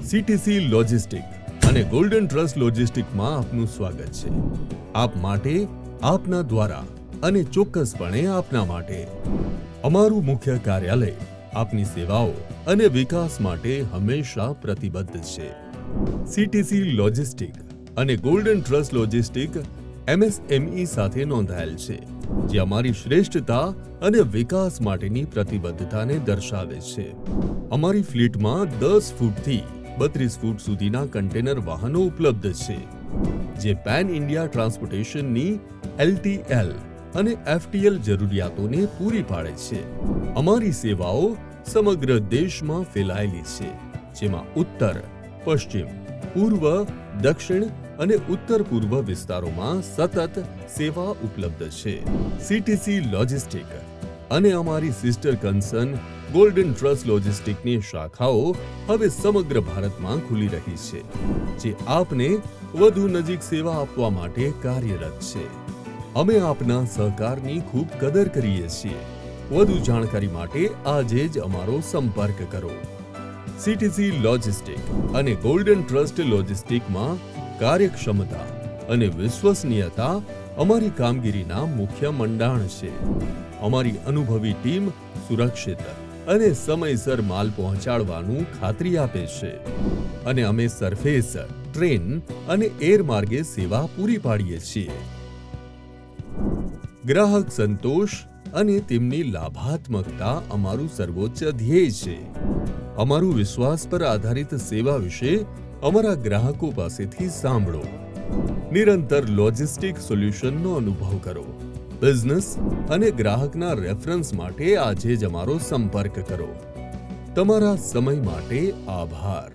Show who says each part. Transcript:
Speaker 1: CTC logistic અને golden trust લોજિસ્ટિકમાં આપનું સ્વાગત છે. આપ માટે, આપના દ્વારા અને ચોક્કસપણે આપના માટે અમારું મુખ્ય કાર્યાલય આપની સેવાઓ અને વિકાસ માટે હંમેશા પ્રતિબદ્ધ છે. સીટીસી લોજિસ્ટિક અને ગોલ્ડન ટ્રસ્ટ લોજિસ્ટિક એમએસએમઈ સાથે નોંધાયેલ છે, જે અમારી શ્રેષ્ઠતા અને વિકાસ માટેની પ્રતિબદ્ધતાને દર્શાવે છે. અમારી ફ્લીટમાં 10 ફૂટથી 32 ફૂટ સુધીના કન્ટેનર વાહનો ઉપલબ્ધ છે, જે પેન ઇન્ડિયા ટ્રાન્સપોર્ટેશનની એલટીએલ અને એફટીએલ જરૂરિયાતોને પૂરી પાડે છે. અમારી સેવાઓ સમગ્ર દેશમાં ફેલાયેલી છે, જેમાં ઉત્તર, પશ્ચિમ, પૂર્વ, દક્ષિણ અને ઉત્તર પૂર્વ વિસ્તારોમાં સતત સેવા ઉપલબ્ધ છે. સીટીસી લોજિસ્ટિક અને અમારી સિસ્ટર કન્સર્ન ગોલ્ડન ટ્રસ્ટ લોજિસ્ટિકની શાખાઓ હવે સમગ્ર ભારતમાં ખુલી રહી છે, જે આપને વધુ નજીક સેવા આપવા માટે કાર્યરત છે. અમે આપના સહકારની ખૂબ કદર કરીએ છીએ. વધુ જાણકારી માટે આજે જ અમારો સંપર્ક કરો. સીટીસી લોજિસ્ટિક અને ગોલ્ડન ટ્રસ્ટ લોજિસ્ટિકમાં કાર્યક્ષમતા અને વિશ્વસનીયતા અમારી કામગીરીના મુખ્ય મંડાણ છે. અમારી અનુભવી ટીમ સુરક્ષિત અને સમયસર માલ પહોંચાડવાનું ખાતરી આપે છે, અને અમે સરફેસ, ટ્રેન અને એર માર્ગે સેવા પૂરી પાડીએ છીએ. ગ્રાહક સંતોષ અને તેમની લાભાત્મકતા અમારું સર્વોચ્ચ ધ્યેય છે. અમારું વિશ્વાસ પર આધારિત સેવા વિશે અમારા ગ્રાહકો પાસેથી સાંભળો. નિરંતર લોજિસ્ટિક સોલ્યુશનનો અનુભવ કરો. બિઝનેસ અને ગ્રાહકના રેફરન્સ માટે આજે જ અમારો સંપર્ક કરો. તમારા સમય માટે આભાર.